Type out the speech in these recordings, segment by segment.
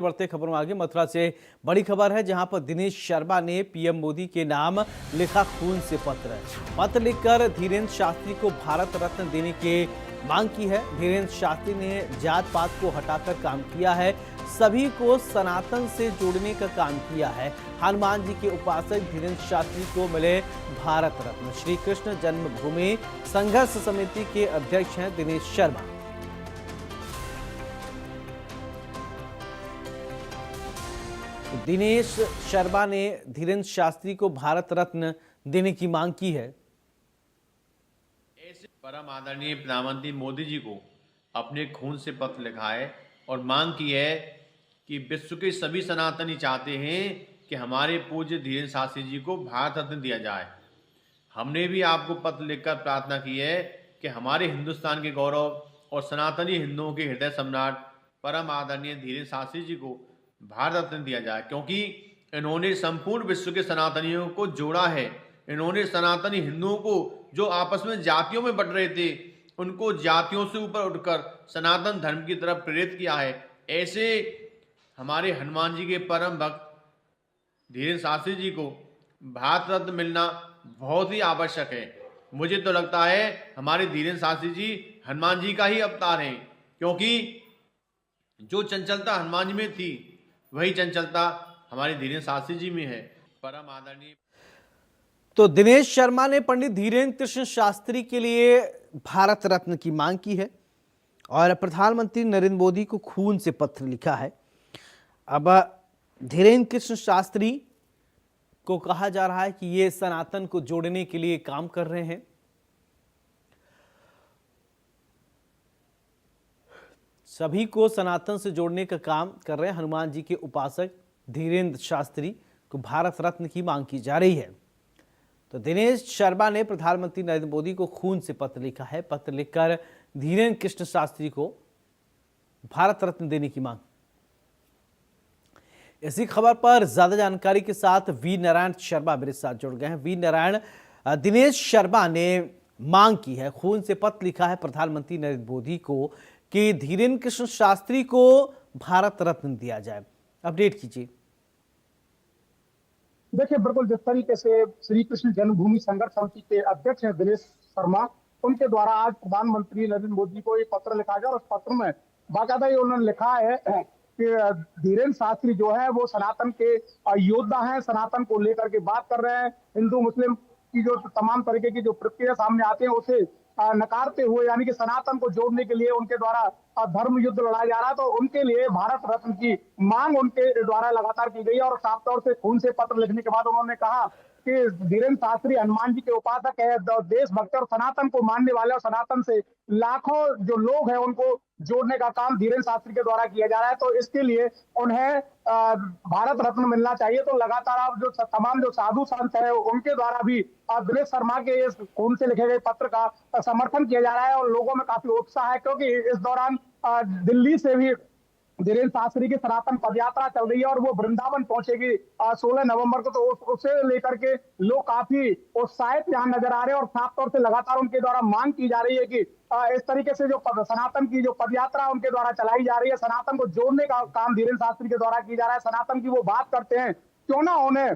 बढ़ते खबरों में आगे मथुरा से बड़ी खबर है, जहां पर दिनेश शर्मा ने पीएम मोदी के नाम लिखा खून से पत्र लिखकर धीरेन्द्र शास्त्री को भारत रत्न देने की मांग की है। धीरेन्द्र शास्त्री ने जात पात को हटाकर काम किया है, सभी को सनातन से जोड़ने का काम किया है। हनुमान जी के उपासक धीरेन्द्र शास्त्री को मिले भारत रत्न। श्री कृष्ण जन्मभूमि संघर्ष समिति के अध्यक्ष हैं दिनेश शर्मा। दिनेश शर्मा ने धीरेन्द्र शास्त्री को भारत रत्न देने की मांग की है। ऐसे परम आदरणीय प्रधानमंत्री मोदी जी को अपने खून से पत्र लिखा है और मांग की है कि विश्व के सभी सनातनी चाहते हैं कि हमारे पूज्य धीरेन्द्र शास्त्री जी को भारत रत्न दिया जाए। हमने भी आपको पत्र लिखकर प्रार्थना की है कि हमारे हिंदुस्तान के गौरव और सनातनी हिंदुओं के हृदय सम्राट परम आदरणीय धीरेन्द्र शास्त्री जी को भारत रत्न दिया जाए, क्योंकि इन्होंने संपूर्ण विश्व के सनातनियों को जोड़ा है। इन्होंने सनातनी हिंदुओं को जो आपस में जातियों में बट रहे थे, उनको जातियों से ऊपर उठकर सनातन धर्म की तरफ प्रेरित किया है। ऐसे हमारे हनुमान जी के परम भक्त धीरेन्द्र शास्त्री जी को भारत रत्न मिलना बहुत ही आवश्यक है। मुझे तो लगता है हमारे धीरेन्द्र शास्त्री जी हनुमान जी का ही अवतार हैं, क्योंकि जो चंचलता हनुमान जी में थी वही चंचलता हमारे धीरेन्द्र शास्त्री जी में है। परम आदरणीय तो दिनेश शर्मा ने पंडित धीरेन्द्र कृष्ण शास्त्री के लिए भारत रत्न की मांग की है और प्रधानमंत्री नरेंद्र मोदी को खून से पत्र लिखा है। अब धीरेन्द्र कृष्ण शास्त्री को कहा जा रहा है कि ये सनातन को जोड़ने के लिए काम कर रहे हैं। सभी को सनातन से जोड़ने का काम कर रहे हैं। हनुमान जी के उपासक धीरेन्द्र शास्त्री को भारत रत्न की मांग की जा रही है। तो दिनेश शर्मा ने प्रधानमंत्री नरेंद्र मोदी को खून से पत्र लिखा है। पत्र लिखकर धीरेन्द्र कृष्ण शास्त्री को भारत रत्न देने की मांग। इसी खबर पर ज्यादा जानकारी के साथ वी नारायण शर्मा मेरे साथ जुड़ गए हैं। वी नारायण, दिनेश शर्मा ने मांग की है, खून से पत्र लिखा है प्रधानमंत्री नरेंद्र मोदी को कि धीरेन्द्र कृष्ण शास्त्री को भारत रत्न दिया जाए। अपडेट कीजिए। देखिए, बिल्कुल जिस तरीके से श्री कृष्ण जन्मभूमि संघर्ष समिति के अध्यक्ष हैं दिनेश शर्मा, उनके द्वारा आज प्रधानमंत्री नरेंद्र मोदी को एक पत्र लिखा गया और उस पत्र में बाकायदा ये उन्होंने लिखा है कि धीरेन्द्र शास्त्री जो है वो सनातन के योद्धा हैं, सनातन को लेकर के बात कर रहे हैं। हिंदू मुस्लिम की जो तमाम तरीके की जो प्रक्रिया सामने आते हैं उसे नकारते हुए, यानी कि सनातन को जोड़ने के लिए उनके द्वारा धर्म युद्ध लड़ाया जा रहा है। तो उनके लिए भारत रत्न की मांग उनके द्वारा लगातार की गई है और साफ तौर से खून से पत्र लिखने के बाद उन्होंने कहा कि धीरेन्द्र शास्त्री हनुमान जी के उपासक है, देशभक्त और सनातन को मानने वाले और सनातन से लाखों जो लोग हैं उनको जोड़ने का काम धीरेन्द्र शास्त्री के द्वारा किया जा रहा है। तो इसके लिए उन्हें भारत रत्न मिलना चाहिए। तो लगातार आप जो तमाम जो साधु संत है उनके द्वारा भी दिनेश शर्मा के इस खून से लिखे गए पत्र का समर्थन किया जा रहा है और लोगों में काफी उत्साह है, क्योंकि इस दौरान दिल्ली से भी धीरेन्द्र शास्त्री की सनातन पदयात्रा चल रही है और वो वृंदावन पहुंचेगी 16 नवंबर को। तो उसे लेकर के लोग काफी उत्साहित यहाँ नजर आ रहे हैं और साफ तौर से लगातार उनके द्वारा मांग की जा रही है कि इस तरीके से जो सनातन की जो पदयात्रा उनके द्वारा चलाई जा रही है, सनातन को जोड़ने का काम धीरेन्द्र शास्त्री के द्वारा की जा रहा है। सनातन की वो बात करते हैं, क्यों ना उन्हें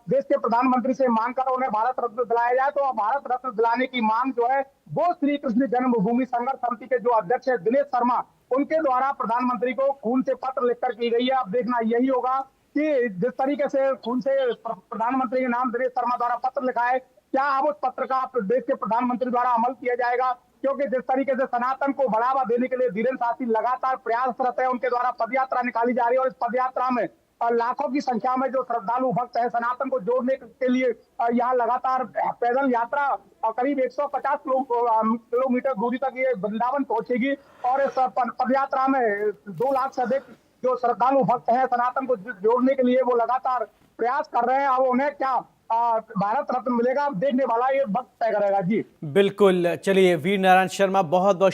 देश के प्रधानमंत्री से मांग कर उन्हें भारत रत्न दिलाया जाए। तो भारत रत्न दिलाने की मांग जो है वो श्री कृष्ण जन्मभूमि संघर्ष समिति के जो अध्यक्ष है दिनेश शर्मा, उनके द्वारा प्रधानमंत्री को खून से पत्र लिखकर की गई है। अब देखना यही होगा कि जिस तरीके से खून से प्रधानमंत्री के नाम दिनेश शर्मा द्वारा पत्र लिखा है, क्या अब उस पत्र का देश के प्रधानमंत्री द्वारा अमल किया जाएगा, क्योंकि जिस तरीके से सनातन को बढ़ावा देने के लिए धीरेन्द्र शास्त्री लगातार प्रयासरत है, उनके द्वारा पदयात्रा निकाली जा रही है और इस पदयात्रा में लाखों की संख्या में जो श्रद्धालु भक्त है सनातन को जोड़ने के लिए यहाँ लगातार पैदल यात्रा करीब 150 किलोमीटर दूरी तक ये वृंदावन पहुंचेगी और इस पदयात्रा में 2 लाख से अधिक जो श्रद्धालु भक्त हैं सनातन को जोड़ने के लिए वो लगातार प्रयास कर रहे हैं। अब उन्हें क्या भारत रत्न मिलेगा, देखने वाला ये वक्त तय करेगा। जी बिल्कुल, चलिए वीर नारायण शर्मा बहुत बहुत